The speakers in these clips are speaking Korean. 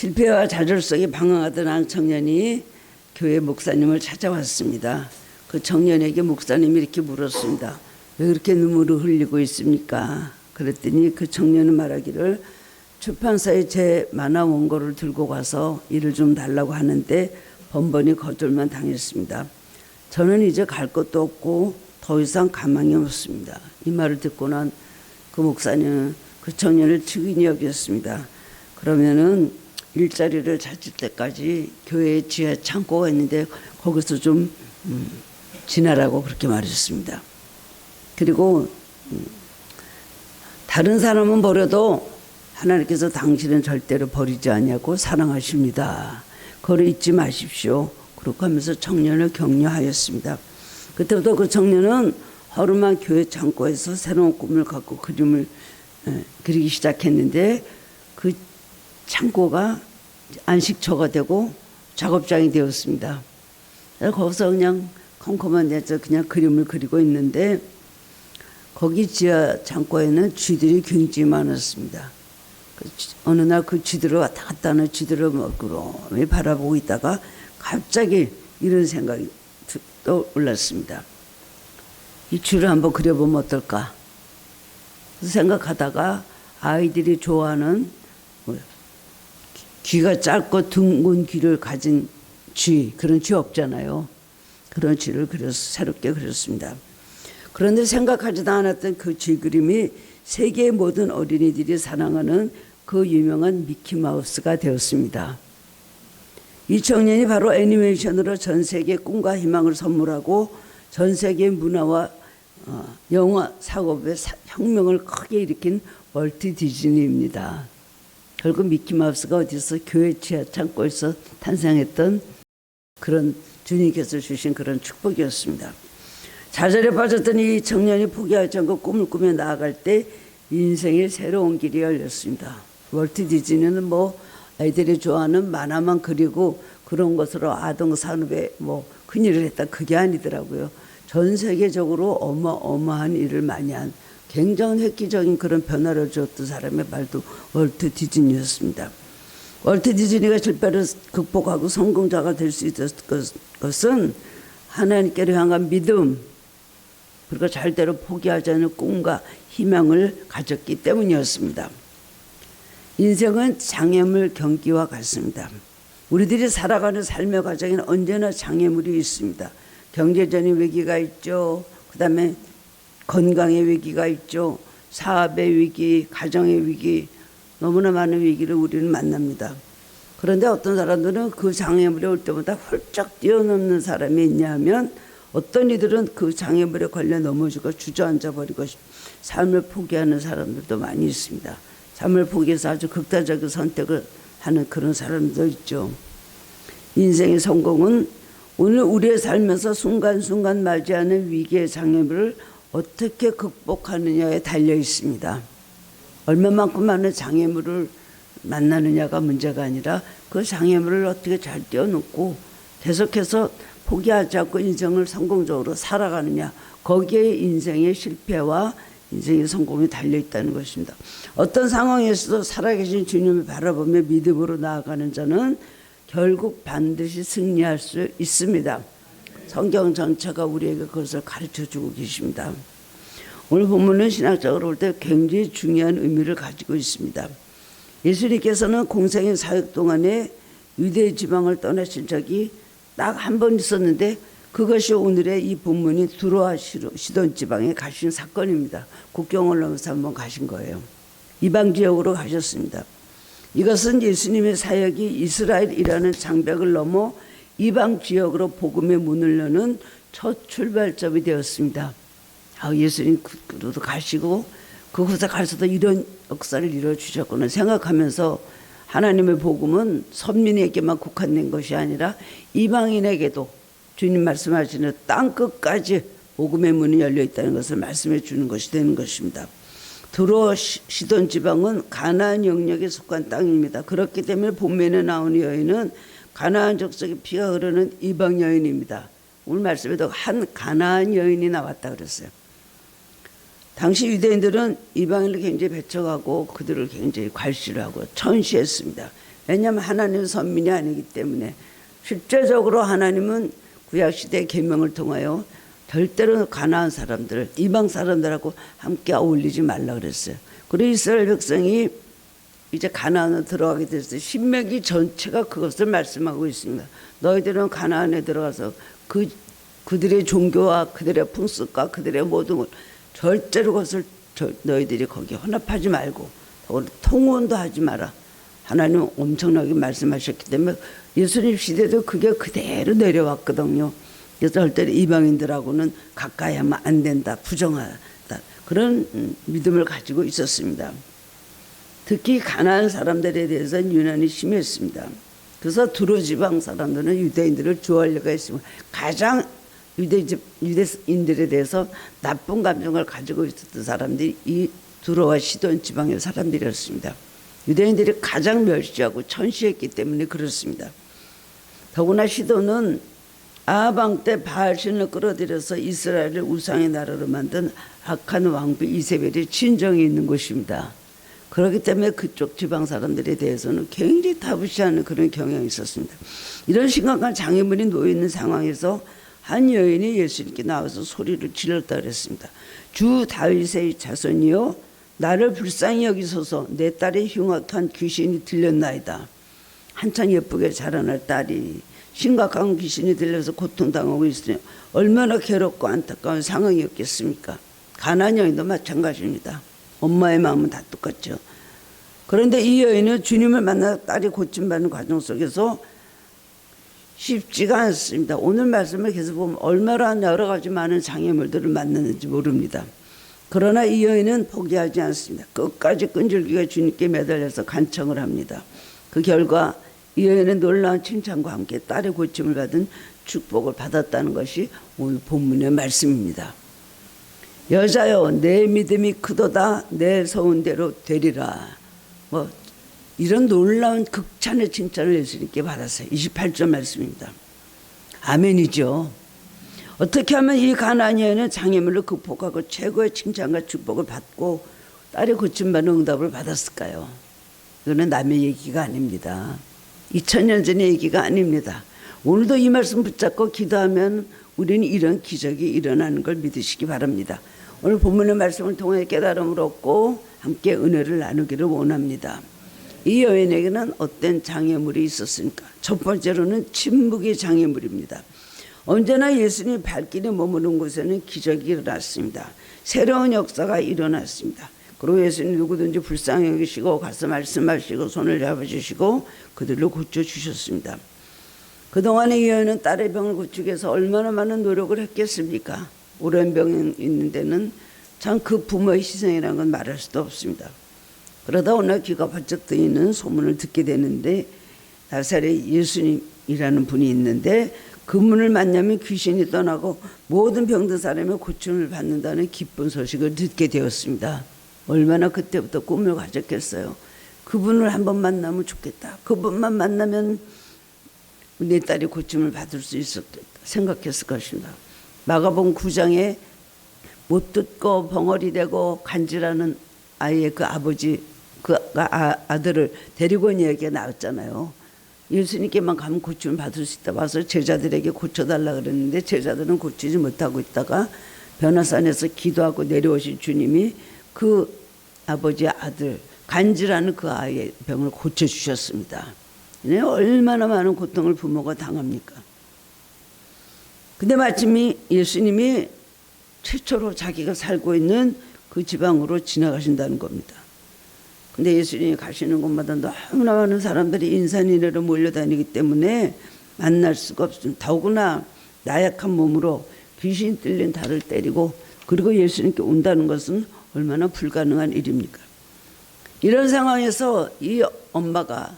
실패와 좌절 속에 방황하던 한 청년이 교회 목사님을 찾아왔습니다. 그 청년에게 목사님이 이렇게 물었습니다. 왜 그렇게 눈물을 흘리고 있습니까? 그랬더니 그 청년은 말하기를 출판사에 제 만화 원고를 들고 가서 일을 좀 달라고 하는데 번번이 거절만 당했습니다. 저는 이제 갈 곳도 없고 더 이상 가망이 없습니다. 이 말을 듣고 난 그 목사님은 그 청년을 증인이 여겼습니다. 그러면은 일자리를 찾을 때까지 교회에 지하 창고가 있는데 거기서 좀 지내라고 그렇게 말했습니다. 그리고 다른 사람은 버려도 하나님께서 당신은 절대로 버리지 않냐고 사랑하십니다. 그걸 잊지 마십시오. 그렇게 하면서 청년을 격려하였습니다. 그때부터 그 청년은 허름한 교회 창고에서 새로운 꿈을 갖고 그림을 그리기 시작했는데 그 창고가 안식처가 되고 작업장이 되었습니다. 거기서 그냥 컴컴한 데서 그냥 그림을 그리고 있는데 거기 지하 창고에는 쥐들이 굉장히 많았습니다. 어느 날 그 쥐들을 왔다 갔다 하는 쥐들을 먹으러 바라보고 있다가 갑자기 이런 생각이 떠올랐습니다. 이 쥐를 한번 그려보면 어떨까? 그래서 생각하다가 아이들이 좋아하는 귀가 짧고 둥근 귀를 가진 쥐, 그런 쥐 없잖아요. 그런 쥐를 새롭게 그렸습니다. 그런데 생각하지도 않았던 그 쥐 그림이 세계의 모든 어린이들이 사랑하는 그 유명한 미키마우스가 되었습니다. 이 청년이 바로 애니메이션으로 전 세계의 꿈과 희망을 선물하고 전 세계의 문화와 영화 작업의 혁명을 크게 일으킨 월트 디즈니입니다. 결국 미키마우스가 어디서 교회 지하 창고에서 탄생했던 그런 주님께서 주신 그런 축복이었습니다. 좌절에 빠졌던 이 청년이 포기하지 않고 꿈을 꾸며 나아갈 때 인생의 새로운 길이 열렸습니다. 월트 디즈니는 아이들이 좋아하는 만화만 그리고 그런 것으로 아동 산업에 큰일을 했다, 그게 아니더라고요. 전 세계적으로 어마어마한 일을 많이 한 굉장히 획기적인 그런 변화를 주었던 사람의 말도 월트 디즈니였습니다. 월트 디즈니가 실패를 극복하고 성공자가 될 수 있었던 것은 하나님께로 향한 믿음, 그리고 절대로 포기하지 않는 꿈과 희망을 가졌기 때문이었습니다. 인생은 장애물 경기와 같습니다. 우리들이 살아가는 삶의 과정에는 언제나 장애물이 있습니다. 경제적인 위기가 있죠. 그 다음에 건강의 위기가 있죠. 사업의 위기, 가정의 위기, 너무나 많은 위기를 우리는 만납니다. 그런데 어떤 사람들은 그 장애물이 올 때마다 훌쩍 뛰어넘는 사람이 있냐 하면 어떤 이들은 그 장애물에 걸려 넘어지고 주저앉아 버리고 삶을 포기하는 사람들도 많이 있습니다. 삶을 포기해서 아주 극단적인 선택을 하는 그런 사람도 있죠. 인생의 성공은 오늘 우리의 삶에서 순간순간 맞이하는 위기의 장애물을 어떻게 극복하느냐에 달려 있습니다. 얼마만큼 많은 장애물을 만나느냐가 문제가 아니라 그 장애물을 어떻게 잘 뛰어넘고 계속해서 포기하지 않고 인생을 성공적으로 살아가느냐, 거기에 인생의 실패와 인생의 성공이 달려있다는 것입니다. 어떤 상황에서도 살아계신 주님을 바라보며 믿음으로 나아가는 자는 결국 반드시 승리할 수 있습니다. 성경 전체가 우리에게 그것을 가르쳐주고 계십니다. 오늘 본문은 신학적으로 볼 때 굉장히 중요한 의미를 가지고 있습니다. 예수님께서는 공생의 사역 동안에 유대 지방을 떠나신 적이 딱 한 번 있었는데 그것이 오늘의 이 본문이 두로아 시돈 지방에 가신 사건입니다. 국경을 넘어서 한번 가신 거예요. 이방 지역으로 가셨습니다. 이것은 예수님의 사역이 이스라엘이라는 장벽을 넘어 이방 지역으로 복음의 문을 여는 첫 출발점이 되었습니다. 예수님으로도 가시고 그곳에 가서도 이런 역사를 이루어주셨구나 생각하면서 하나님의 복음은 선민에게만 국한된 것이 아니라 이방인에게도 주님 말씀하시는 땅끝까지 복음의 문이 열려 있다는 것을 말씀해 주는 것이 되는 것입니다. 두로 시돈 지방은 가나안 영역에 속한 땅입니다. 그렇기 때문에 본문에 나오는 여인은 가나안 족속의 피가 흐르는 이방 여인입니다. 오늘 말씀에도 한 가나안 여인이 나왔다 그랬어요. 당시 유대인들은 이방인을 굉장히 배척하고 그들을 굉장히 괄시하고 천시했습니다. 왜냐하면 하나님은 선민이 아니기 때문에. 실제적으로 하나님은 구약시대의 계명을 통하여 절대로 가나안 사람들, 이방 사람들하고 함께 어울리지 말라 그랬어요. 그리고 이스라엘 백성이 이제 가나안으로 들어가게 됐어요. 신명기 전체가 그것을 말씀하고 있습니다. 너희들은 가나안에 들어가서 그들의 종교와 그들의 풍습과 그들의 모든 걸 절대로 그것을 너희들이 거기에 혼합하지 말고 통혼도 하지 마라. 하나님은 엄청나게 말씀하셨기 때문에 예수님 시대도 그게 그대로 내려왔거든요. 그래서 절대로 이방인들하고는 가까이 하면 안 된다, 부정하다, 그런 믿음을 가지고 있었습니다. 특히 가나안 사람들에 대해서는 유난히 심했습니다. 그래서 두로 지방 사람들은 유대인들을 좋아하려고 했습니다. 가장 유대인들에 대해서 나쁜 감정을 가지고 있었던 사람들이 이 두로와 시돈 지방의 사람들이었습니다. 유대인들이 가장 멸시하고 천시했기 때문에 그렇습니다. 더구나 시돈은 아방 때 바알신을 끌어들여서 이스라엘을 우상의 나라로 만든 악한 왕비 이세벨이 친정이 있는 곳입니다. 그렇기 때문에 그쪽 지방 사람들에 대해서는 굉장히 타부시하는 그런 경향이 있었습니다. 이런 심각한 장애물이 놓여있는 상황에서 한 여인이 예수님께 나와서 소리를 질렀다 그랬습니다. 주 다윗의 자손이여 나를 불쌍히 여기소서. 내 딸의 흉악한 귀신이 들렸나이다. 한창 예쁘게 자라날 딸이 심각한 귀신이 들려서 고통당하고 있으니 얼마나 괴롭고 안타까운 상황이었겠습니까? 가나안 여인도 마찬가지입니다. 엄마의 마음은 다 똑같죠. 그런데 이 여인은 주님을 만나 딸이 고침받는 과정 속에서 쉽지가 않습니다. 오늘 말씀을 계속 보면 얼마나 여러 가지 많은 장애물들을 만났는지 모릅니다. 그러나 이 여인은 포기하지 않습니다. 끝까지 끈질기게 주님께 매달려서 간청을 합니다. 그 결과 이 여인은 놀라운 칭찬과 함께 딸의 고침을 받은 축복을 받았다는 것이 오늘 본문의 말씀입니다. 여자여 내 믿음이 크도다 내 소원대로 되리라. 이런 놀라운 극찬의 칭찬을 예수님께 받았어요. 28절 말씀입니다. 아멘이죠. 어떻게 하면 이 가나안 여인은 장애물을 극복하고 최고의 칭찬과 축복을 받고 딸의 고침받는 응답을 받았을까요? 이거는 남의 얘기가 아닙니다. 2000년 전의 얘기가 아닙니다. 오늘도 이 말씀 붙잡고 기도하면 우리는 이런 기적이 일어나는 걸 믿으시기 바랍니다. 오늘 본문의 말씀을 통해 깨달음을 얻고 함께 은혜를 나누기를 원합니다. 이 여인에게는 어떤 장애물이 있었습니까? 첫 번째로는 침묵의 장애물입니다. 언제나 예수님이 발길이 머무는 곳에는 기적이 일어났습니다. 새로운 역사가 일어났습니다. 그리고 예수님 누구든지 불쌍히 여기시고 가서 말씀하시고 손을 잡아주시고 그들을 고쳐주셨습니다. 그동안에 이 여인은 딸의 병을 고치기 위해서 얼마나 많은 노력을 했겠습니까? 오랜 병이 있는 데는 참 그 부모의 희생이라는 건 말할 수도 없습니다. 그러다 어느 날 귀가 번쩍 뜨이는 소문을 듣게 되는데 나사렛 예수님이라는 분이 있는데 그분을 만나면 귀신이 떠나고 모든 병든 사람의 고침을 받는다는 기쁜 소식을 듣게 되었습니다. 얼마나 그때부터 꿈을 가졌겠어요. 그분을 한번 만나면 좋겠다. 그분만 만나면 내 딸이 고침을 받을 수 있었겠다 생각했을 것입니다. 마가복음 9장에 못 듣고 벙어리 되고 간질하는 아이의 그 아버지 그 아들을 데리고 온 얘기가 나왔잖아요. 예수님께만 가면 고침을 받을 수 있다. 와서 제자들에게 고쳐달라 그랬는데 제자들은 고치지 못하고 있다가 변화산에서 기도하고 내려오신 주님이 그 아버지의 아들 간질하는 그 아이의 병을 고쳐주셨습니다. 얼마나 많은 고통을 부모가 당합니까? 근데 마침 예수님이 최초로 자기가 살고 있는 그 지방으로 지나가신다는 겁니다. 근데 예수님이 가시는 곳마다 너무나 많은 사람들이 인산인해로 몰려다니기 때문에 만날 수가 없습니다. 더구나 나약한 몸으로 귀신 들린 달을 때리고 그리고 예수님께 온다는 것은 얼마나 불가능한 일입니까? 이런 상황에서 이 엄마가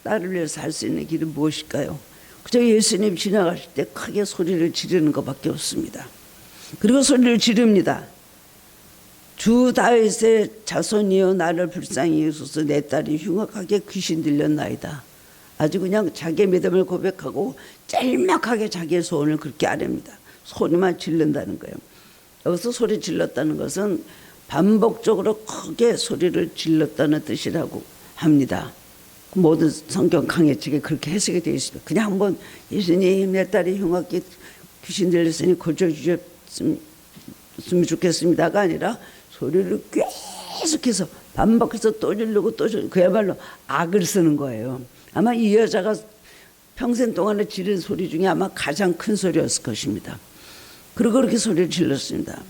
딸을 위해서 할 수 있는 길은 무엇일까요? 그저 예수님 지나가실 때 크게 소리를 지르는 것밖에 없습니다. 그리고 소리를 지릅니다. 주 다윗의 자손이여 나를 불쌍히 여기소서. 내 딸이 흉악하게 귀신 들렸나이다. 아주 그냥 자기의 믿음을 고백하고 짤막하게 자기의 소원을 그렇게 아뢰입니다. 소리만 질른다는 거예요. 여기서 소리 질렀다는 것은 반복적으로 크게 소리를 질렀다는 뜻이라고 합니다. 모든 성경 강해 책에 그렇게 해석이 되어 있습니다. 그냥 한번 예수님 내 딸이 흉악기 귀신 들렸으니 고쳐주셨으면 좋겠습니다가 아니라 소리를 계속해서 반복해서 또 지르고 또 지르고 그야말로 악을 쓰는 거예요. 아마 이 여자가 평생 동안에 지른 소리 중에 아마 가장 큰 소리였을 것입니다. 그리고 그렇게 소리를 질렀습니다.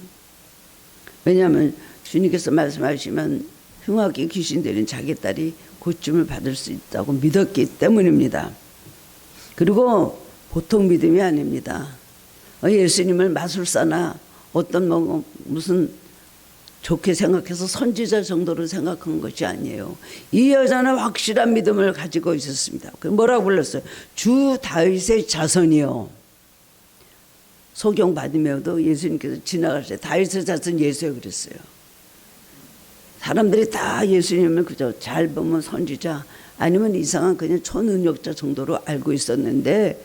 왜냐하면 주님께서 말씀하시면 흉악기 귀신 들린 자기 딸이 고침을 받을 수 있다고 믿었기 때문입니다. 그리고 보통 믿음이 아닙니다. 예수님을 마술사나 어떤 무슨 좋게 생각해서 선지자 정도로 생각한 것이 아니에요. 이 여자는 확실한 믿음을 가지고 있었습니다. 뭐라고 불렀어요? 주 다윗의 자손이요. 소경 바디메오도 예수님께서 지나가실 때 다윗의 자손 예수여 그랬어요. 사람들이 다 예수님을 그저 잘 보면 선지자 아니면 이상한 그냥 초능력자 정도로 알고 있었는데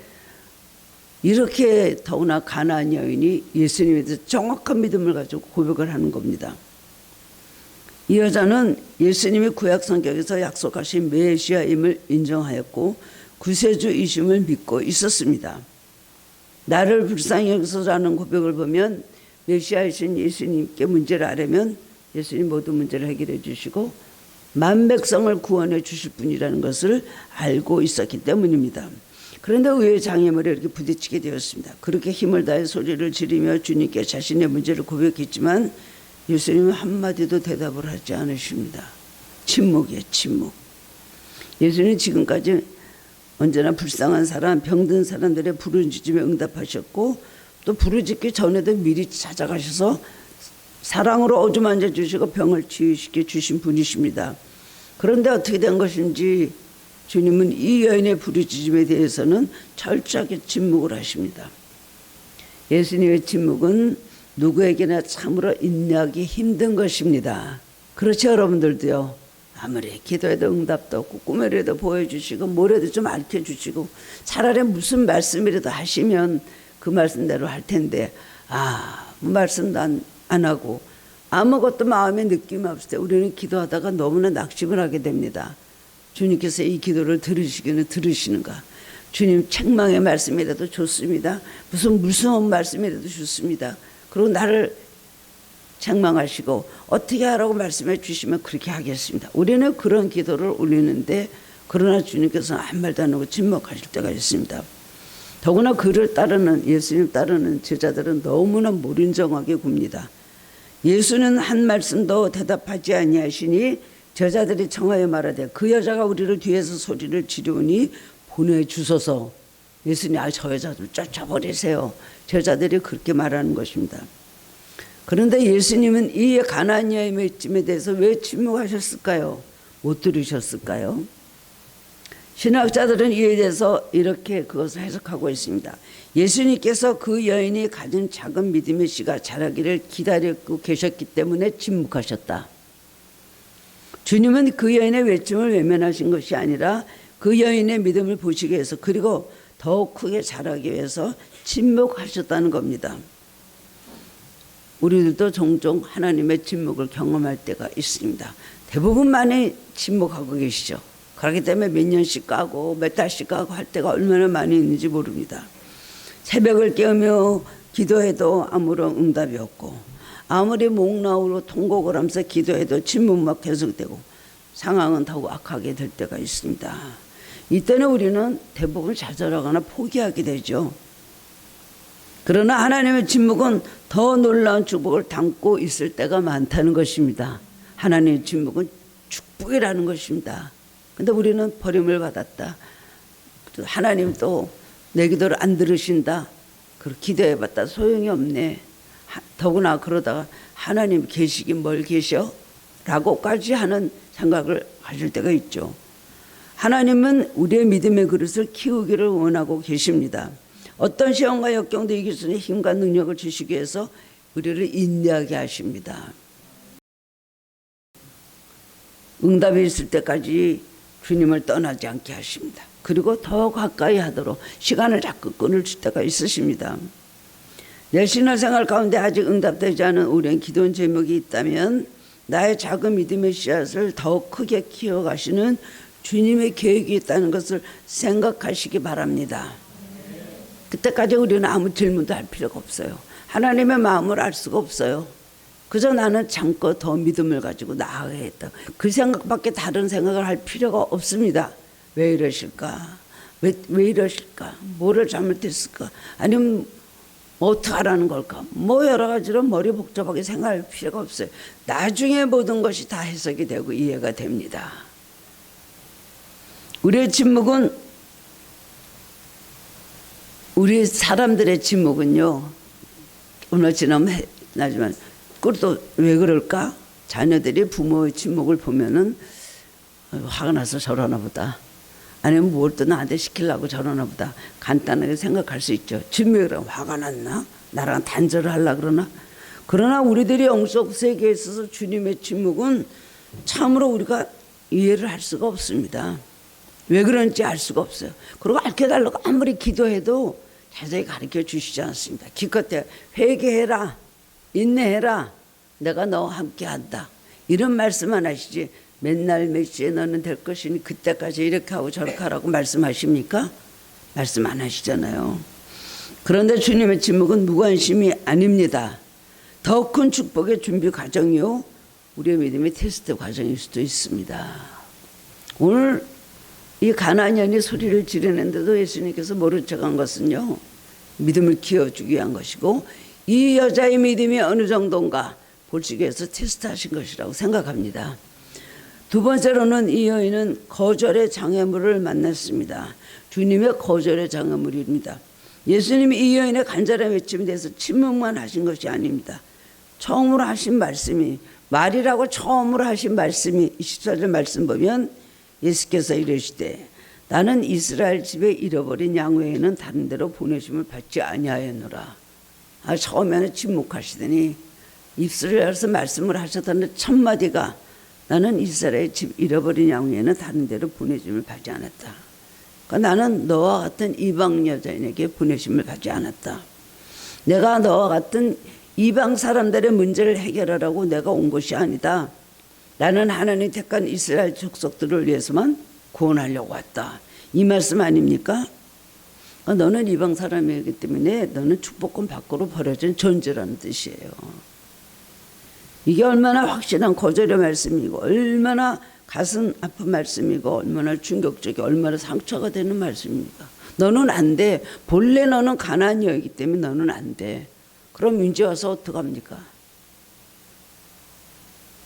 이렇게 더구나 가나안 여인이 예수님에 대해서 정확한 믿음을 가지고 고백을 하는 겁니다. 이 여자는 예수님이 구약 성경에서 약속하신 메시아임을 인정하였고 구세주이심을 믿고 있었습니다. 나를 불쌍히 여기소서라는 고백을 보면 메시아이신 예수님께 문제를 아뢰면 예수님 모든 문제를 해결해 주시고 만 백성을 구원해 주실 분이라는 것을 알고 있었기 때문입니다. 그런데 의외의 장애물에 이렇게 부딪히게 되었습니다. 그렇게 힘을 다해 소리를 지르며 주님께 자신의 문제를 고백했지만 예수님은 한마디도 대답을 하지 않으십니다. 침묵이에요, 침묵. 예수님은 지금까지 언제나 불쌍한 사람, 병든 사람들의 부르짖음에 응답하셨고 또 부르짖기 전에도 미리 찾아가셔서 사랑으로 어루만져 주시고 병을 치유시켜 주신 분이십니다. 그런데 어떻게 된 것인지 주님은 이 여인의 부르짖음에 대해서는 철저하게 침묵을 하십니다. 예수님의 침묵은 누구에게나 참으로 인내하기 힘든 것입니다. 그렇죠, 여러분들도요. 아무리 기도해도 응답도 없고 꿈에라도 보여주시고 뭐라도 좀 알려주시고 차라리 무슨 말씀이라도 하시면 그 말씀대로 할 텐데 말씀도 안 하고 아무것도 마음에 느낌이 없을 때 우리는 기도하다가 너무나 낙심을 하게 됩니다. 주님께서 이 기도를 들으시기는 들으시는가? 주님 책망의 말씀이라도 좋습니다. 무슨 무서운 말씀이라도 좋습니다. 그리고 나를 책망하시고 어떻게 하라고 말씀해 주시면 그렇게 하겠습니다. 우리는 그런 기도를 올리는데 그러나 주님께서는 한 말도 안 하고 침묵하실 때가 있습니다. 더구나 그를 따르는 예수님 따르는 제자들은 너무나 무린정하게 굽니다. 예수는 한 말씀도 대답하지 아니하시니 제자들이 청하여 말하되 그 여자가 우리를 뒤에서 소리를 지르니 보내주소서. 예수님 저 여자 좀 쫓아버리세요. 제자들이 그렇게 말하는 것입니다. 그런데 예수님은 이 가나안 여인의 찜에 대해서 왜 침묵하셨을까요? 못 들으셨을까요? 신학자들은 이에 대해서 이렇게 그것을 해석하고 있습니다. 예수님께서 그 여인이 가진 작은 믿음의 씨가 자라기를 기다리고 계셨기 때문에 침묵하셨다. 주님은 그 여인의 외침을 외면하신 것이 아니라 그 여인의 믿음을 보시기 위해서 그리고 더욱 크게 자라기 위해서 침묵하셨다는 겁니다. 우리들도 종종 하나님의 침묵을 경험할 때가 있습니다. 대부분 많이 침묵하고 계시죠. 그렇기 때문에 몇 년씩 가고 몇 달씩 가고 할 때가 얼마나 많이 있는지 모릅니다. 새벽을 깨우며 기도해도 아무런 응답이 없고 아무리 목 나오고 통곡을 하면서 기도해도 침묵만 계속되고 상황은 더욱 악하게 될 때가 있습니다. 이때는 우리는 대부분 좌절하거나 포기하게 되죠. 그러나 하나님의 침묵은 더 놀라운 축복을 담고 있을 때가 많다는 것입니다. 하나님의 침묵은 축복이라는 것입니다. 근데 우리는 버림을 받았다. 하나님 또 내 기도를 안 들으신다. 기도해봤다 소용이 없네. 더구나 그러다가 하나님 계시긴 뭘 계셔? 라고까지 하는 생각을 하실 때가 있죠. 하나님은 우리의 믿음의 그릇을 키우기를 원하고 계십니다. 어떤 시험과 역경도 이길 수 있는 힘과 능력을 주시기 위해서 우리를 인내하게 하십니다. 응답이 있을 때까지 주님을 떠나지 않게 하십니다. 그리고 더 가까이 하도록 시간을 자꾸 끊을 때가 있으십니다. 내 신앙생활 가운데 아직 응답되지 않은 오랜 기도원 제목이 있다면 나의 작은 믿음의 씨앗을 더욱 크게 키워가시는 주님의 계획이 있다는 것을 생각하시기 바랍니다. 그때까지 우리는 아무 질문도 할 필요가 없어요. 하나님의 마음을 알 수가 없어요. 그저 나는 참고 더 믿음을 가지고 나아가야겠다. 그 생각밖에 다른 생각을 할 필요가 없습니다. 왜 이러실까? 왜 이러실까? 뭐를 잘못했을까? 아니면 어떻게 하라는 걸까? 뭐 여러 가지로 머리 복잡하게 생각할 필요가 없어요. 나중에 모든 것이 다 해석이 되고 이해가 됩니다. 우리의 침묵은, 우리 사람들의 침묵은요, 얼마 지나면 나지만 그것도 왜 그럴까? 자녀들이 부모의 침묵을 보면은 화가 나서 저러나 보다. 아니면 뭘 또 나한테 시키려고 저러나 보다. 간단하게 생각할 수 있죠. 침묵이라고 화가 났나? 나랑 단절을 하려고 그러나? 그러나 우리들이 영적 세계에 있어서 주님의 침묵은 참으로 우리가 이해를 할 수가 없습니다. 왜 그런지 알 수가 없어요. 그리고 알게 달라고 아무리 기도해도 자세히 가르쳐 주시지 않습니다. 기껏해 회개해라, 인내해라, 내가 너와 함께 한다, 이런 말씀만 하시지 맨날 몇 시에 너는 될 것이니 그때까지 이렇게 하고 저렇게 하라고 말씀하십니까? 말씀 안 하시잖아요. 그런데 주님의 침묵은 무관심이 아닙니다. 더 큰 축복의 준비 과정이요, 우리의 믿음의 테스트 과정일 수도 있습니다. 오늘 이 가나안인이 소리를 지르는데도 예수님께서 모른 척한 것은요, 믿음을 키워주기 위한 것이고, 이 여자의 믿음이 어느 정도인가 보시기 위해서 테스트하신 것이라고 생각합니다. 두 번째로는 이 여인은 거절의 장애물을 만났습니다. 주님의 거절의 장애물입니다. 예수님이 이 여인의 간절한 외침에 대해서 침묵만 하신 것이 아닙니다. 처음으로 하신 말씀이, 말이라고 처음으로 하신 말씀이 24절 말씀 보면 예수께서 이르시되 나는 이스라엘 집에 잃어버린 양 외에는 다른 데로 보내심을 받지 아니하였노라. 처음에는 침묵하시더니 입술을 열어서 말씀을 하셨다는 첫 마디가 나는 이스라엘 집 잃어버린 양 외에는 다른 데로 보내심을 받지 않았다. 그러니까 나는 너와 같은 이방 여자인에게 보내심을 받지 않았다. 내가 너와 같은 이방 사람들의 문제를 해결하라고 내가 온 것이 아니다. 나는 하나님 택한 이스라엘 족속들을 위해서만 구원하려고 왔다. 이 말씀 아닙니까? 너는 이방 사람이기 때문에 너는 축복권 밖으로 버려진 존재라는 뜻이에요. 이게 얼마나 확실한 거절의 말씀이고, 얼마나 가슴 아픈 말씀이고, 얼마나 충격적이고, 얼마나 상처가 되는 말씀입니까? 너는 안 돼. 본래 너는 가나안이었기 때문에 너는 안 돼. 그럼 이제 와서 어떡합니까?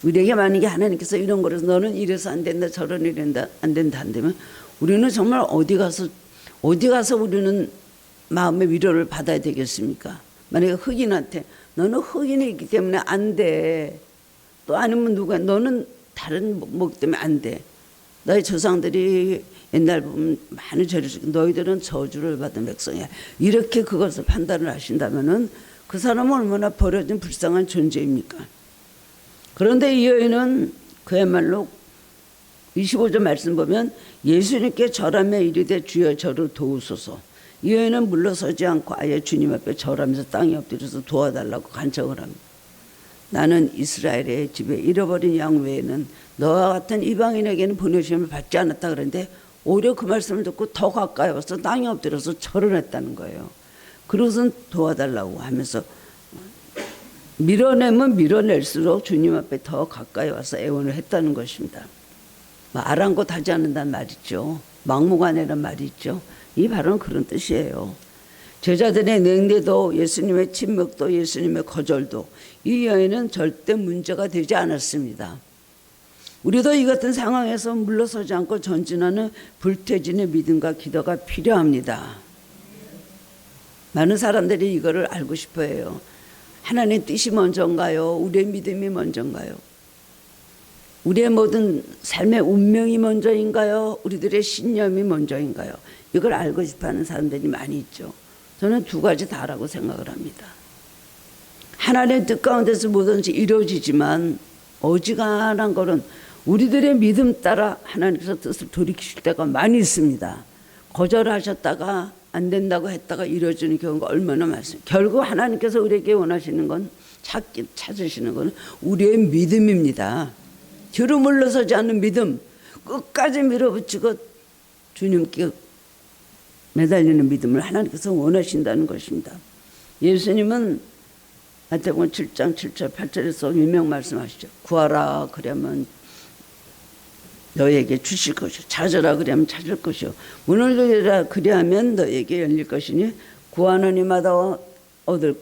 우리에게 만약에 하나님께서 이런 거라서 너는 이래서 안 된다, 저런 이런다, 안 된다 한다면 우리는 정말 어디 가서 우리는 마음의 위로를 받아야 되겠습니까? 만약에 흑인한테 너는 흑인이기 때문에 안 돼. 또 아니면 누가 너는 다른 목 때문에 안 돼. 너희 조상들이 옛날 보면 많은 죄를 지고 너희들은 저주를 받은 백성이야. 이렇게 그것을 판단을 하신다면은 그 사람은 얼마나 버려진 불쌍한 존재입니까? 그런데 이 여인은 그야말로 25절 말씀 보면 예수님께 절하며 이르되 주여 저를 도우소서. 이 여인은 물러서지 않고 아예 주님 앞에 절하면서 땅에 엎드려서 도와달라고 간청을 합니다. 나는 이스라엘의 집에 잃어버린 양 외에는 너와 같은 이방인에게는 보내심을 받지 않았다. 그런데 오히려 그 말씀을 듣고 더 가까이 와서 땅에 엎드려서 절을 했다는 거예요. 그것은 도와달라고 하면서 밀어내면 밀어낼수록 주님 앞에 더 가까이 와서 애원을 했다는 것입니다. 아랑곳하지 않는다는 말이죠. 막무가내란 말이 있죠. 이 발언은 그런 뜻이에요. 제자들의 냉대도 예수님의 침묵도 예수님의 거절도 이 여인은 절대 문제가 되지 않았습니다. 우리도 이 같은 상황에서 물러서지 않고 전진하는 불태진의 믿음과 기도가 필요합니다. 많은 사람들이 이거를 알고 싶어해요. 하나님 뜻이 먼저인가요? 우리의 믿음이 먼저인가요? 우리의 모든 삶의 운명이 먼저인가요? 우리들의 신념이 먼저인가요? 이걸 알고 싶어하는 사람들이 많이 있죠. 저는 두 가지 다라고 생각을 합니다. 하나님의 뜻 가운데서 뭐든지 이루어지지만 어지간한 것은 우리들의 믿음 따라 하나님께서 뜻을 돌이키실 때가 많이 있습니다. 거절하셨다가 안 된다고 했다가 이루어지는 경우가 얼마나 많습니다. 결국 하나님께서 우리에게 원하시는 건 찾으시는 건 우리의 믿음입니다. 뒤로 물러서지 않는 믿음. 끝까지 밀어붙이고 주님께 매달리는 믿음을 하나님께서 원하신다는 것입니다. 예수님은 마태복음 7장 7절 8절에서 유명 말씀하시죠. 구하라 그러면 너에게 주실 것이요, 찾으라 그러면 찾을 것이요, 문을 열리라 그리하면 너에게 열릴 것이니 구하는 이마다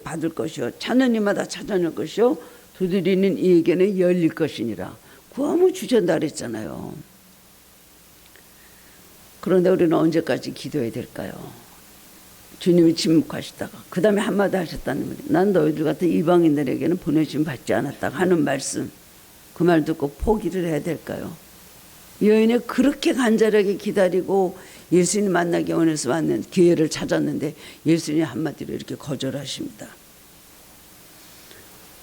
받을 것이요, 찾는 이마다 찾아낼 것이요, 두드리는 이에게는 열릴 것이니라. 구하면 주신다 그랬잖아요. 그런데 우리는 언제까지 기도해야 될까요? 주님이 침묵하시다가 그 다음에 한마디 하셨다는 말이에요. 난 너희들 같은 이방인들에게는 보내심 받지 않았다 하는 말씀, 그 말 듣고 포기를 해야 될까요? 이 여인이 그렇게 간절하게 기다리고 예수님 만나기 원해서 왔는 기회를 찾았는데 예수님이 한마디로 이렇게 거절하십니다.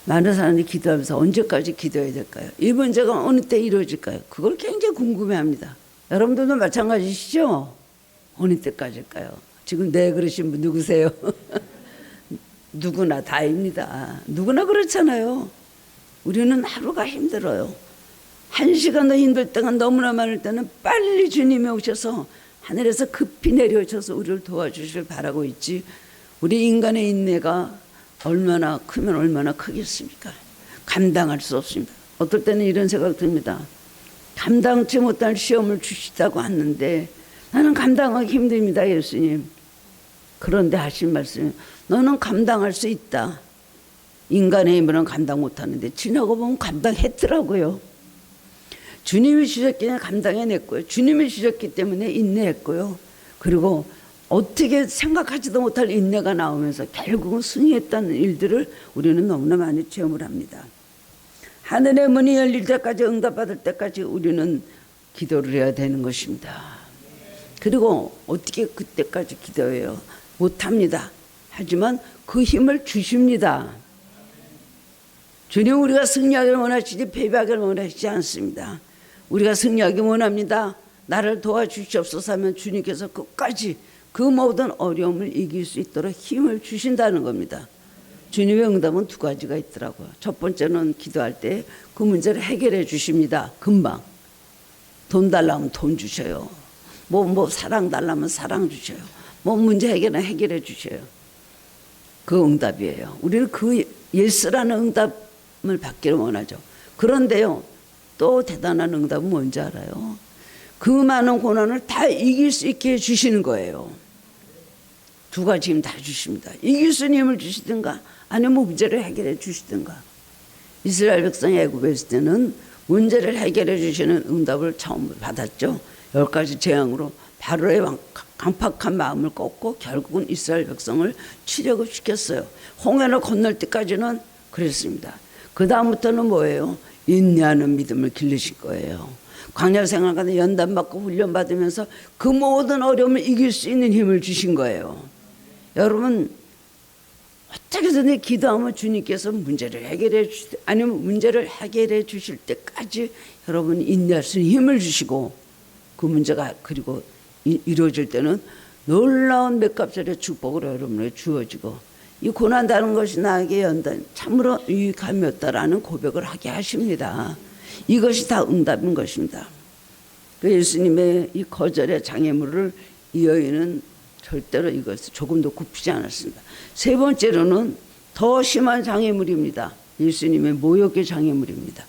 많은 사람들이 기도하면서 언제까지 기도해야 될까요? 이 문제가 어느 때 이루어질까요? 그걸 굉장히 궁금해합니다. 여러분들도 마찬가지시죠? 어느 때까지일까요? 지금 네 그러신 분 누구세요? 누구나 다입니다. 누구나 그렇잖아요. 우리는 하루가 힘들어요. 1시간도 힘들 때가 너무나 많을 때는 빨리 주님이 오셔서 하늘에서 급히 내려오셔서 우리를 도와주시길 바라고 있지, 우리 인간의 인내가 얼마나 크면 얼마나 크겠습니까? 감당할 수 없습니다. 어떨 때는 이런 생각 듭니다. 감당치 못할 시험을 주시다고 하는데 나는 감당하기 힘듭니다, 예수님. 그런데 하신 말씀이 너는 감당할 수 있다. 인간의 힘으로는 감당 못하는데 지나고 보면 감당했더라고요. 주님이 주셨기에 감당해냈고요. 주님이 주셨기 때문에 인내했고요. 그리고 어떻게 생각하지도 못할 인내가 나오면서 결국은 승리했다는 일들을 우리는 너무나 많이 체험을 합니다. 하늘의 문이 열릴 때까지, 응답받을 때까지 우리는 기도를 해야 되는 것입니다. 그리고 어떻게 그때까지 기도해요? 못합니다. 하지만 그 힘을 주십니다. 주님, 우리가 승리하기를 원하시지 패배하기를 원하시지 않습니다. 우리가 승리하기 원합니다. 나를 도와주시옵소서 하면 주님께서 끝까지 그 모든 어려움을 이길 수 있도록 힘을 주신다는 겁니다. 주님의 응답은 두 가지가 있더라고요. 첫 번째는 기도할 때 그 문제를 해결해 주십니다. 금방. 돈 달라면 돈 주셔요. 사랑 달라면 사랑 주셔요. 문제 해결해 주셔요. 그 응답이에요. 우리는 그 예스라는 응답을 받기를 원하죠. 그런데요, 또 대단한 응답은 뭔지 알아요? 그 많은 고난을 다 이길 수 있게 해주시는 거예요. 두 가지 힘 다 주십니다. 이길 수 있는 힘을 주시든가 아니면 문제를 해결해 주시든가. 이스라엘 백성이 애굽에 있을 때는 문제를 해결해 주시는 응답을 처음 받았죠. 10가지 재앙으로 바로의 강팍한 마음을 꺾고 결국은 이스라엘 백성을 출애굽시켰어요. 홍해를 건널 때까지는 그랬습니다. 그 다음부터는 뭐예요? 인내하는 믿음을 기르실 거예요. 광야 생활 가서 연단받고 훈련받으면서 그 모든 어려움을 이길 수 있는 힘을 주신 거예요. 여러분, 어떻게든 기도하면 주님께서 문제를 해결해 주실 때, 아니면 문제를 해결해 주실 때까지 여러분이 인내할 수 있는 힘을 주시고, 그 문제가 그리고 이루어질 때는 놀라운 맷값짜리 축복으로 여러분에게 주어지고, 이 고난다는 것이 나에게 연단 참으로 유익함이었다라는 고백을 하게 하십니다. 이것이 다 응답인 것입니다. 그 예수님의 이 거절의 장애물을 이 여인은 절대로 이것을 조금도 굽히지 않았습니다. 세 번째로는 더 심한 장애물입니다. 예수님의 모욕의 장애물입니다.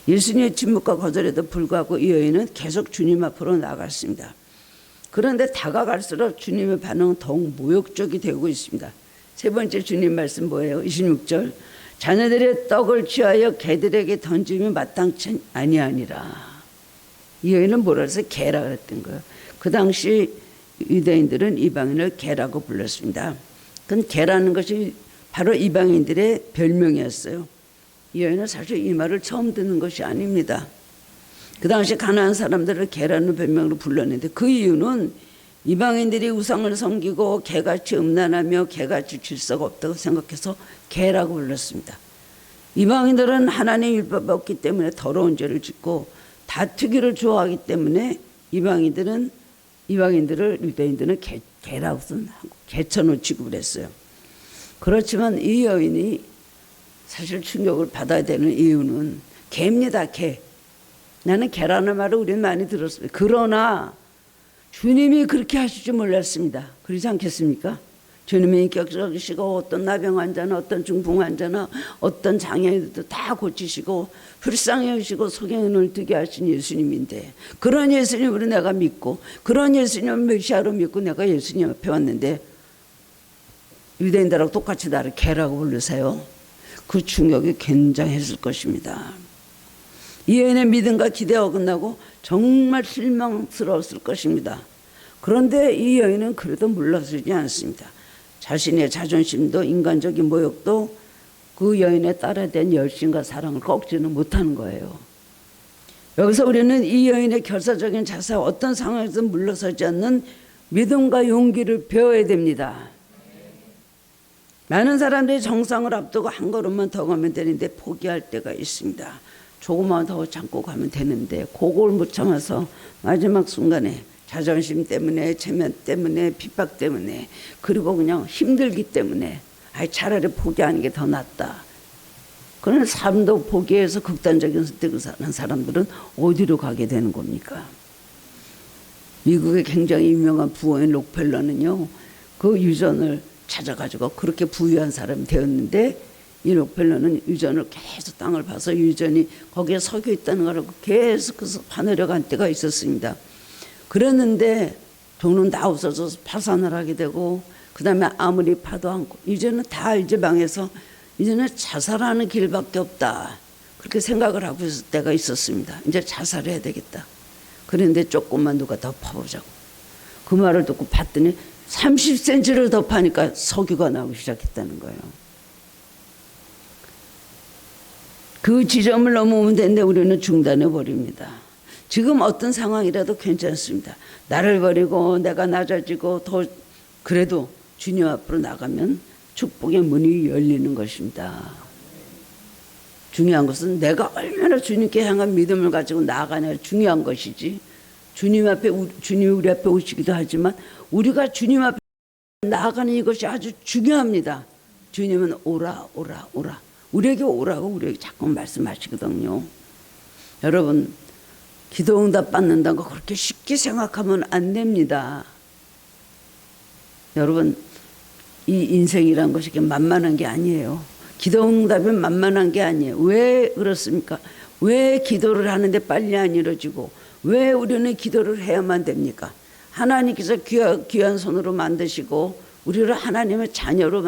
예수님의 침묵과 거절에도 불구하고 이 여인은 계속 주님 앞으로 나갔습니다. 그런데 다가갈수록 주님의 반응은 더욱 모욕적이 되고 있습니다. 세 번째 주님 말씀 뭐예요? 26절. 자녀들의 떡을 취하여 개들에게 던지면 마땅치 아니하니라. 이 여인은 뭐라 해서 개라 그랬던 거예요. 그 당시 유대인들은 이방인을 개라고 불렀습니다. 그건 개라는 것이 바로 이방인들의 별명이었어요. 이 여인은 사실 이 말을 처음 듣는 것이 아닙니다. 그 당시 가나안 사람들을 개라는 별명으로 불렀는데 그 이유는 이방인들이 우상을 섬기고 개같이 음란하며 개같이 질서가 없다고 생각해서 개라고 불렀습니다. 이방인들은 하나님의 율법이 없기 때문에 더러운 죄를 짓고 다투기를 좋아하기 때문에 이방인들을 유대인들은 개라고 개천을 취급을 했어요. 그렇지만 이 여인이 사실 충격을 받아야 되는 이유는 개입니다. 개. 나는 개라는 말을 우리는 많이 들었습니다. 그러나 주님이 그렇게 하실 줄 몰랐습니다. 그러지 않겠습니까? 주님이 인격적이시고 어떤 나병 환자나 어떤 중풍 환자나 어떤 장애인도 다 고치시고 불쌍히 여기시고 속에 눈을 뜨게 하신 예수님인데, 그런 예수님으로 내가 믿고 그런 예수님을 메시아로 믿고 내가 예수님 앞에 왔는데 유대인들하고 똑같이 나를 개라고 부르세요. 그 충격이 굉장했을 것입니다. 이 여인의 믿음과 기대가 어긋나고 정말 실망스러웠을 것입니다. 그런데 이 여인은 그래도 물러서지 않습니다. 자신의 자존심도 인간적인 모욕도 그 여인의 딸에 대한 열심과 사랑을 꺾지는 못하는 거예요. 여기서 우리는 이 여인의 결사적인 자세와 어떤 상황에서 물러서지 않는 믿음과 용기를 배워야 됩니다. 많은 사람들이 정상을 앞두고 한 걸음만 더 가면 되는데 포기할 때가 있습니다. 조금만 더 참고 가면 되는데 그걸 못 참아서 마지막 순간에 자존심 때문에, 체면 때문에, 핍박 때문에, 그리고 그냥 힘들기 때문에 차라리 포기하는 게 더 낫다. 그런 삶도 포기해서 극단적인 선택을 하는 사람들은 어디로 가게 되는 겁니까? 미국의 굉장히 유명한 부호인 록펠러는요, 그 유전을 찾아가지고 그렇게 부유한 사람이 되었는데, 이 록펠러는 유전을 계속 땅을 봐서 유전이 거기에 석유 있다는 걸 알고 계속 파내려간 때가 있었습니다. 그랬는데 돈은 다 없어져서 파산을 하게 되고, 그 다음에 아무리 파도 않고 이제는 다 이제 망해서 이제는 자살하는 길밖에 없다, 그렇게 생각을 하고 있을 때가 있었습니다. 이제 자살해야 되겠다. 그런데 조금만 누가 더 파보자고 그 말을 듣고 봤더니 30cm를 더 파니까 석유가 나오기 시작했다는 거예요. 그 지점을 넘어오면 되는데 우리는 중단해 버립니다. 지금 어떤 상황이라도 괜찮습니다. 나를 버리고 내가 낮아지고 더 그래도 주님 앞으로 나가면 축복의 문이 열리는 것입니다. 중요한 것은 내가 얼마나 주님께 향한 믿음을 가지고 나아가냐 중요한 것이지, 주님이 우리 앞에 오시기도 하지만 우리가 주님 앞에 나아가는 이것이 아주 중요합니다. 주님은 오라 오라 오라, 우리에게 오라고 우리에게 자꾸 말씀하시거든요. 여러분, 기도 응답 받는다는 거 그렇게 쉽게 생각하면 안 됩니다. 여러분, 이 인생이란 것이 만만한 게 아니에요. 기도 응답은 만만한 게 아니에요. 왜 그렇습니까? 왜 기도를 하는데 빨리 안 이루어지고 왜 우리는 기도를 해야만 됩니까? 하나님께서 귀한 손으로 만드시고 우리를 하나님의 자녀로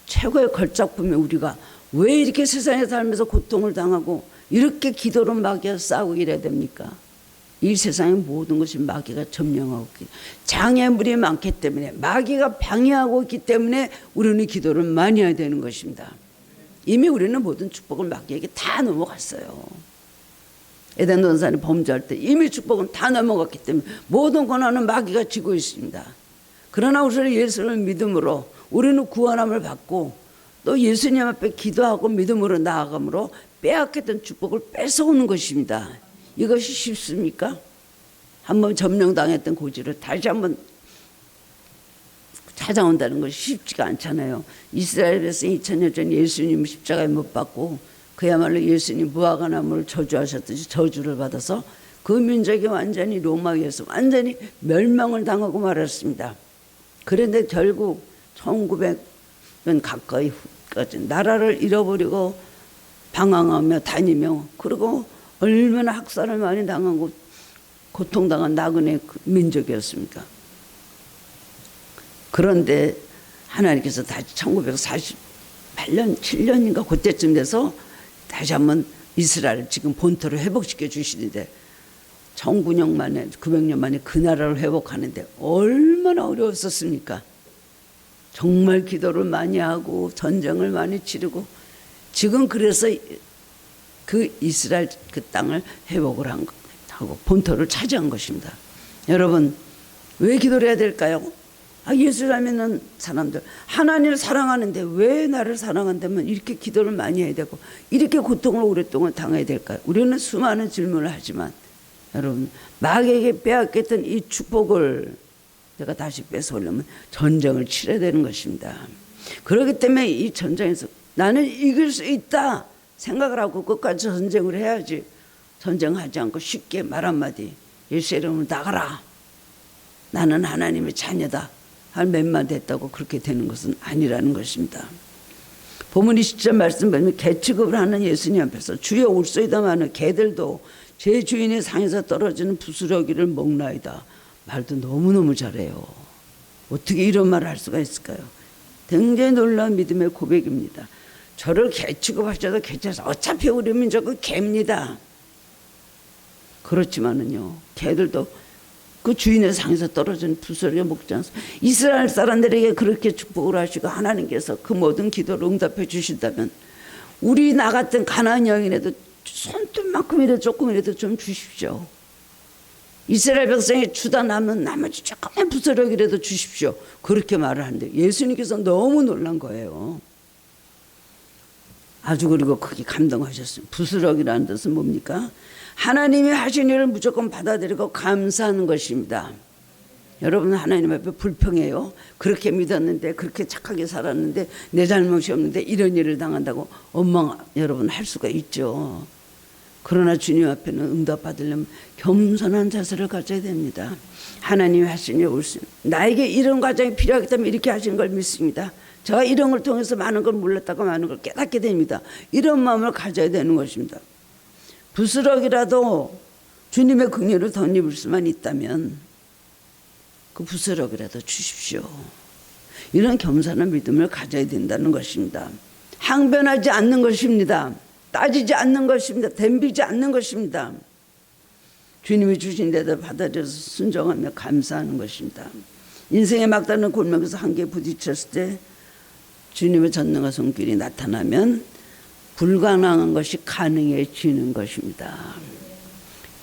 최고의 걸작품이 우리가 왜 이렇게 세상에 살면서 고통을 당하고 이렇게 기도로 마귀와 싸우고 이래야 됩니까? 이 세상의 모든 것이 마귀가 점령하고 있기, 장애물이 많기 때문에, 마귀가 방해하고 있기 때문에 우리는 기도를 많이 해야 되는 것입니다. 이미 우리는 모든 축복을 마귀에게 다 넘어갔어요. 에덴 동산에 범죄할 때 이미 축복은 다 넘어갔기 때문에 모든 권한은 마귀가 쥐고 있습니다. 그러나 우리는 예수를 믿음으로 우리는 구원함을 받고 또 예수님 앞에 기도하고 믿음으로 나아감으로 빼앗겼던 축복을 뺏어오는 것입니다. 이것이 쉽습니까? 한번 점령당했던 고지를 다시 한번 찾아온다는 것이 쉽지가 않잖아요. 이스라엘에서 2000년 전 예수님 십자가에 못 박고 그야말로 예수님 무화과나무를 저주하셨듯이 저주를 받아서 그 민족이 완전히 로마에 의해서 완전히 멸망을 당하고 말았습니다. 그런데 결국 1900년 가까이 후까지 나라를 잃어버리고 방황하며 다니며, 그리고 얼마나 학살을 많이 당하고 고통당한 나그네 민족이었습니까? 그런데 하나님께서 다시 1948년, 7년인가 그때쯤 돼서 다시 한번 이스라엘 지금 본토를 회복시켜 주시는데 1900년 만에 900년 만에 그 나라를 회복하는데 얼마나 어려웠었습니까? 정말 기도를 많이 하고 전쟁을 많이 치르고 지금 그래서 그 이스라엘 그 땅을 회복을 하고 본토를 차지한 것입니다. 여러분, 왜 기도를 해야 될까요? 예수를 믿는 사람들, 하나님을 사랑하는데 왜 나를 사랑한다면 이렇게 기도를 많이 해야 되고 이렇게 고통을 오랫동안 당해야 될까요? 우리는 수많은 질문을 하지만 여러분, 마귀에게 빼앗겼던 이 축복을 내가 다시 뺏어오려면 전쟁을 치러야 되는 것입니다. 그렇기 때문에 이 전쟁에서 나는 이길 수 있다 생각을 하고 끝까지 전쟁을 해야지. 선정하지 않고 쉽게 말 한마디, 예수 이름으로 나가라, 나는 하나님의 자녀다 할 몇만 됐다고 그렇게 되는 것은 아니라는 것입니다. 본문 20절 말씀 보면 개 취급을 하는 예수님 앞에서 주여 올소이다마는 개들도 제 주인의 상에서 떨어지는 부스러기를 먹나이다. 말도 너무너무 잘해요. 어떻게 이런 말을 할 수가 있을까요? 굉장히 놀라운 믿음의 고백입니다. 저를 개 취급하셔도 괜찮아서 어차피 우리 민족은 개입니다. 그렇지만은요, 개들도 그 주인의 상에서 떨어진 부스러기 먹지 않습니다. 이스라엘 사람들에게 그렇게 축복을 하시고 하나님께서 그 모든 기도를 응답해 주신다면 우리 나 같은 가나안 여인에도 손톱만큼이라도 조금이라도 좀 주십시오. 이스라엘 백성이 주다 남은 나머지 조금의 부스러기라도 주십시오. 그렇게 말을 하는데 예수님께서 너무 놀란 거예요. 아주 그리고 크게 감동하셨어요. 부스러기라는 뜻은 뭡니까? 하나님이 하신 일을 무조건 받아들이고 감사하는 것입니다. 여러분, 하나님 앞에 불평해요. 그렇게 믿었는데, 그렇게 착하게 살았는데, 내 잘못이 없는데 이런 일을 당한다고 여러분 할 수가 있죠. 그러나 주님 앞에는 응답받으려면 겸손한 자세를 가져야 됩니다. 하나님이 하신 일 옳습니다. 나에게 이런 과정이 필요하기 때문에 이렇게 하신 걸 믿습니다. 제가 이런 걸 통해서 많은 걸 몰랐다고 많은 걸 깨닫게 됩니다. 이런 마음을 가져야 되는 것입니다. 부스럭이라도 주님의 긍휼을 덧입을 수만 있다면 그 부스럭이라도 주십시오. 이런 겸손한 믿음을 가져야 된다는 것입니다. 항변하지 않는 것입니다. 따지지 않는 것입니다. 덤비지 않는 것입니다. 주님이 주신 데도 받아들여서 순종하며 감사하는 것입니다. 인생의 막다른 골목에서 한계에 부딪혔을 때 주님의 전능한 손길이 나타나면 불가능한 것이 가능해지는 것입니다.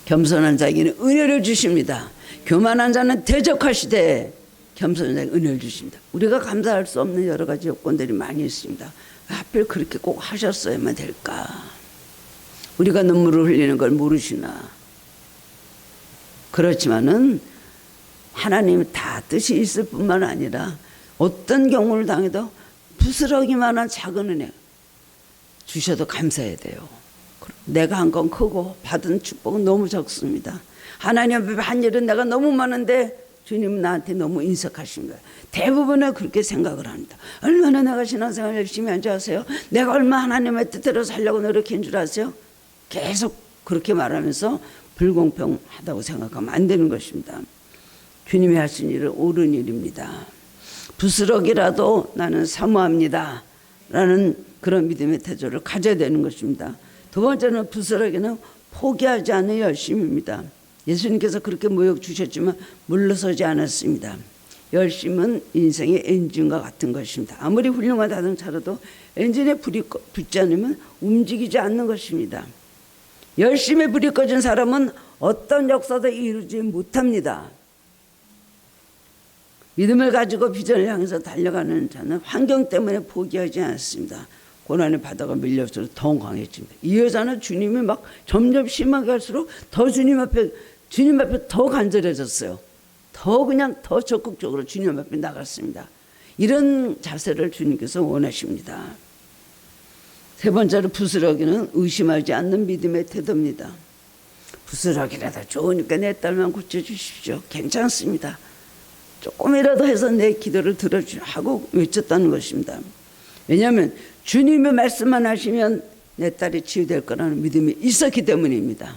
겸손한 자에게는 은혜를 주십니다. 교만한 자는 대적하시되 겸손한 자에게 은혜를 주십니다. 우리가 감사할 수 없는 여러 가지 요건들이 많이 있습니다. 하필 그렇게 꼭 하셨어야만 될까? 우리가 눈물을 흘리는 걸 모르시나? 그렇지만은 하나님 다 뜻이 있을 뿐만 아니라 어떤 경우를 당해도 부스러기만한 작은 은혜 주셔도 감사해야 돼요. 내가 한 건 크고 받은 축복은 너무 적습니다. 하나님 앞에 한 일은 내가 너무 많은데 주님은 나한테 너무 인색하신 거예요. 대부분은 그렇게 생각을 합니다. 얼마나 내가 신앙생활 열심히 한 줄 아세요? 내가 얼마나 하나님의 뜻대로 살려고 노력한 줄 아세요? 계속 그렇게 말하면서 불공평하다고 생각하면 안 되는 것입니다. 주님이 하신 일은 옳은 일입니다. 부스럭이라도 나는 사모합니다 라는 그런 믿음의 태도를 가져야 되는 것입니다. 두 번째는 부스럭이는 포기하지 않는 열심입니다. 예수님께서 그렇게 모욕 주셨지만 물러서지 않았습니다. 열심은 인생의 엔진과 같은 것입니다. 아무리 훌륭한 자동차라도 엔진에 불이 붙지 않으면 움직이지 않는 것입니다. 열심에 불이 꺼진 사람은 어떤 역사도 이루지 못합니다. 믿음을 가지고 비전을 향해서 달려가는 자는 환경 때문에 포기하지 않습니다. 고난의 바다가 밀려서 더 강해집니다. 이 여자는 주님이 막 점점 심하게 갈수록 더 주님 앞에 더 간절해졌어요. 더 적극적으로 주님 앞에 나갔습니다. 이런 자세를 주님께서 원하십니다. 세 번째로 부스러기는 의심하지 않는 믿음의 태도입니다. 부스러기라도 좋으니까 내 딸만 고쳐주십시오. 괜찮습니다. 조금이라도 해서 내 기도를 들어주시오 하고 외쳤다는 것입니다. 왜냐하면 주님의 말씀만 하시면 내 딸이 치유될 거라는 믿음이 있었기 때문입니다.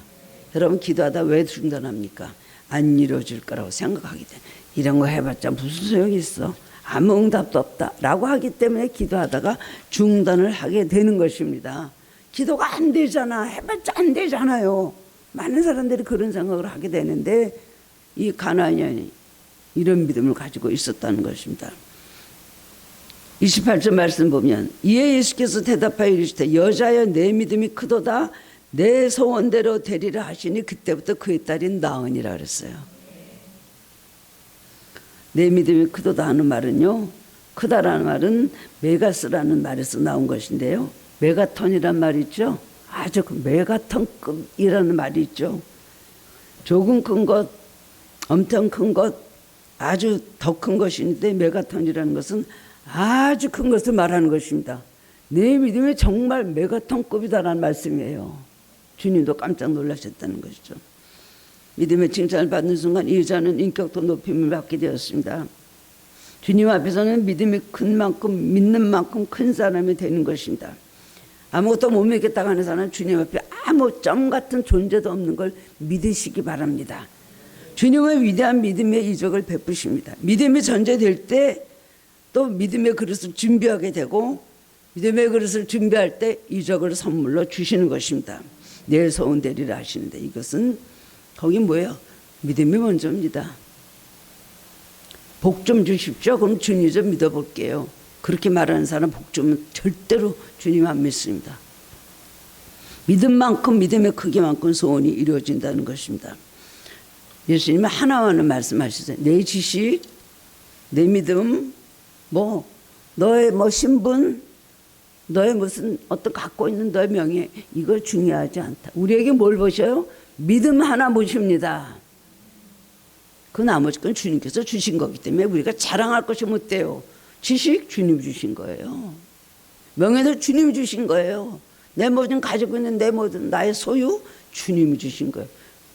여러분, 기도하다 왜 중단합니까? 안 이루어질 거라고 생각하기 때문에. 이런 거 해봤자 무슨 소용이 있어? 아무 응답도 없다 라고 하기 때문에 기도하다가 중단을 하게 되는 것입니다. 기도가 안 되잖아, 해봤자 안 되잖아요. 많은 사람들이 그런 생각을 하게 되는데 이 가나안 여인이 이런 믿음을 가지고 있었다는 것입니다. 28절 말씀 보면 이에 예수께서 대답하여 이르시되 여자여 내 믿음이 크도다 내 소원대로 되리라 하시니 그때부터 그의 딸이 나으니라 그랬어요. 내 믿음이 크도다 하는 말은요, 크다라는 말은 메가스라는 말에서 나온 것인데요, 메가톤이란 말이 있죠. 아주 그 메가톤급이라는 말이 있죠. 조금 큰 것, 엄청 큰 것, 아주 더 큰 것인데 메가톤이라는 것은 아주 큰 것을 말하는 것입니다. 내 믿음이 정말 메가톤급이다라는 말씀이에요. 주님도 깜짝 놀라셨다는 것이죠. 믿음의 칭찬을 받는 순간 이 여자는 인격도 높임을 받게 되었습니다. 주님 앞에서는 믿음이 큰 만큼 믿는 만큼 큰 사람이 되는 것입니다. 아무것도 못 믿겠다고 하는 사람은 주님 앞에 아무 점 같은 존재도 없는 걸 믿으시기 바랍니다. 주님은 위대한 믿음의 이적을 베푸십니다. 믿음이 전제될 때 또 믿음의 그릇을 준비하게 되고 믿음의 그릇을 준비할 때 이적을 선물로 주시는 것입니다. 내일 소원되리라 하시는데 이것은 거기 뭐예요? 믿음이 먼저입니다. 복 좀 주십시오. 그럼 주님 좀 믿어볼게요. 그렇게 말하는 사람 복 주면 절대로 주님 안 믿습니다. 믿음만큼 믿음의 크기만큼 소원이 이루어진다는 것입니다. 예수님은 하나만은 말씀하시죠. 내 지식, 내 믿음, 너의 신분, 너의 무슨 어떤 갖고 있는 너의 명예, 이거 중요하지 않다. 우리에게 뭘 보셔요? 믿음 하나 보십니다. 그 나머지 건 주님께서 주신 거기 때문에 우리가 자랑할 것이 못 돼요. 지식 주님 주신 거예요. 명예도 주님 주신 거예요. 내 모든 가지고 있는 내 모든 나의 소유 주님이 주신 거예요.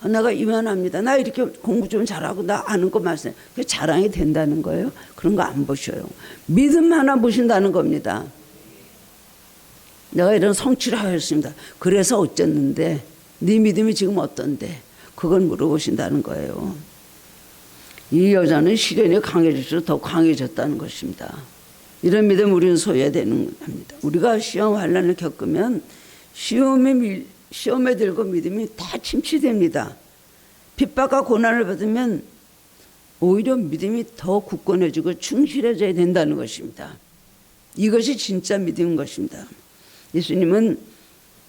내가 이만합니다. 나 이렇게 공부 좀 잘하고 나 아는 거 말씀해. 그게 자랑이 된다는 거예요. 그런 거 안 보셔요. 믿음 하나 보신다는 겁니다. 내가 이런 성취를 하였습니다. 그래서 어쨌는데 네 믿음이 지금 어떤데 그걸 물어보신다는 거예요. 이 여자는 시련이 강해질수록 더 강해졌다는 것입니다. 이런 믿음 우리는 소유해야 되는 겁니다. 우리가 시험 환난을 겪으면 시험에 들고 믿음이 다 침체됩니다. 핍박과 고난을 받으면 오히려 믿음이 더 굳건해지고 충실해져야 된다는 것입니다. 이것이 진짜 믿음인 것입니다. 예수님은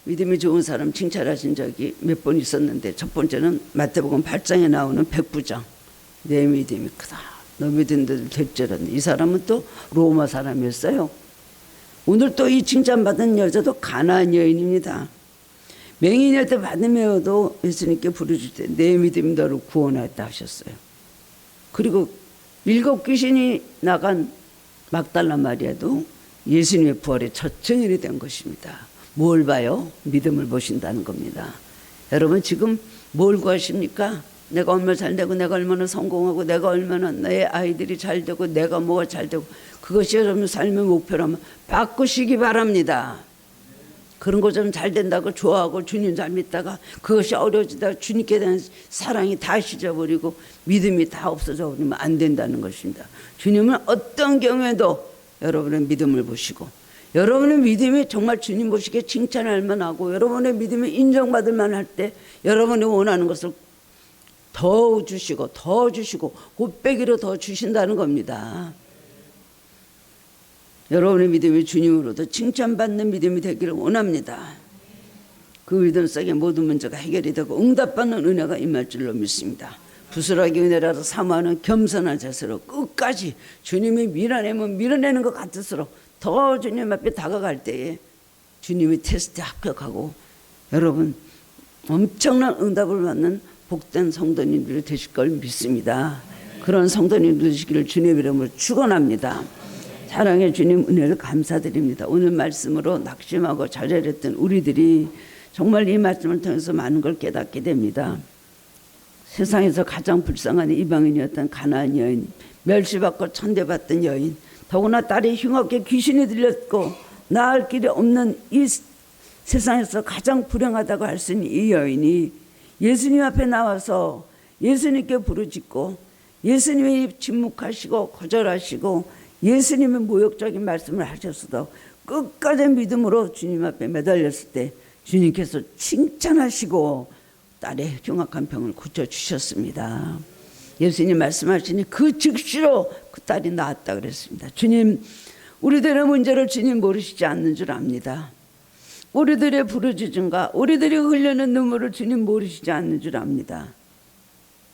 믿음이 좋은 사람 칭찬하신 적이 몇 번 있었는데 첫 번째는 마태복음 8장에 나오는 백부장. 내 믿음이 크다. 너 믿은 대로 될지라도. 이 사람은 또 로마 사람이었어요. 오늘 또 이 칭찬받은 여자도 가나안 여인입니다. 맹인일 때 받으며도 예수님께 부르실 때 내 믿음이 너를 구원하였다 하셨어요. 그리고 7 귀신이 나간 막달라 마리아도 예수님의 부활의 첫 증인이 된 것입니다. 뭘 봐요? 믿음을 보신다는 겁니다. 여러분 지금 뭘 구하십니까? 내가 얼마나 잘 되고 내가 얼마나 성공하고 내가 얼마나 내 아이들이 잘 되고 내가 뭐가 잘 되고 그것이 여러분 삶의 목표라면 바꾸시기 바랍니다. 그런 거 좀 잘 된다고 좋아하고 주님 잘 믿다가 그것이 어려워지다가 주님께 대한 사랑이 다 잊어버리고 믿음이 다 없어져 버리면 안 된다는 것입니다. 주님은 어떤 경우에도 여러분의 믿음을 보시고 여러분의 믿음이 정말 주님 보시기에 칭찬할 만하고 여러분의 믿음이 인정받을 만할 때 여러분이 원하는 것을 더 주시고 곱빼기로 더 주신다는 겁니다. 여러분의 믿음이 주님으로도 칭찬받는 믿음이 되기를 원합니다. 그 믿음 속에 모든 문제가 해결이 되고 응답받는 은혜가 임할 줄로 믿습니다. 부스러기 은혜라도 사모하는 겸손한 자세로 끝까지 주님이 밀어내면 밀어내는 것 같을수록 더 주님 앞에 다가갈 때에 주님이 테스트에 합격하고 여러분 엄청난 응답을 받는 복된 성도님들이 되실 걸 믿습니다. 그런 성도님들 되시기를 주님의 이름으로 축원합니다. 사랑의 주님 은혜를 감사드립니다. 오늘 말씀으로 낙심하고 좌절했던 우리들이 정말 이 말씀을 통해서 많은 걸 깨닫게 됩니다. 세상에서 가장 불쌍한 이방인이었던 가나안 여인, 멸시받고 천대받던 여인, 더구나 딸이 흉악게 귀신이 들렸고 나을 길이 없는 이 세상에서 가장 불행하다고 할 수 있는 이 여인이 예수님 앞에 나와서 예수님께 부르짖고 예수님이 침묵하시고 거절하시고 예수님의 모욕적인 말씀을 하셨어도 끝까지 믿음으로 주님 앞에 매달렸을 때 주님께서 칭찬하시고 딸의 흉악한 병을 고쳐주셨습니다. 예수님 말씀하시니 그 즉시로 그 딸이 나았다 그랬습니다. 주님, 우리들의 문제를 주님 모르시지 않는 줄 압니다. 우리들의 부르짖음과 우리들이 흘리는 눈물을 주님 모르시지 않는 줄 압니다.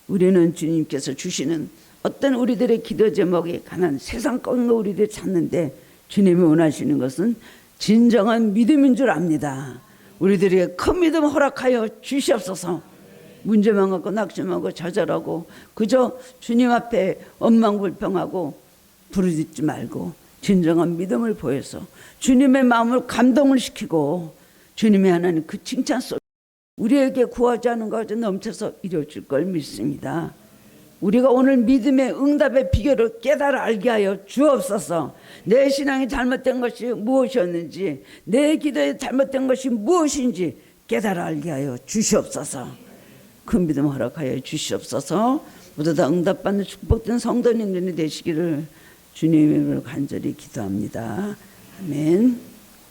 우리는 주님께서 주시는 어떤 우리들의 기도 제목이 가난 세상 꺾는 우리들이 찾는데 주님이 원하시는 것은 진정한 믿음인 줄 압니다. 우리들에게 큰 믿음 허락하여 주시옵소서. 문제만 갖고 낙심하고 좌절하고 그저 주님 앞에 원망불평하고 부르짖지 말고 진정한 믿음을 보여서 주님의 마음을 감동을 시키고 주님의 하나님 그 칭찬 속 우리에게 구하지 않은 것을 넘쳐서 이루어질 걸 믿습니다. 우리가 오늘 믿음의 응답의 비결을 깨달아 알게 하여 주옵소서. 내 신앙이 잘못된 것이 무엇이었는지, 내 기도에 잘못된 것이 무엇인지 깨달아 알게 하여 주시옵소서. 큰 믿음 허락하여 주시옵소서. 모두 다 응답받는 축복된 성도님들이 되시기를 주님의 이름으로 간절히 기도합니다. 아멘.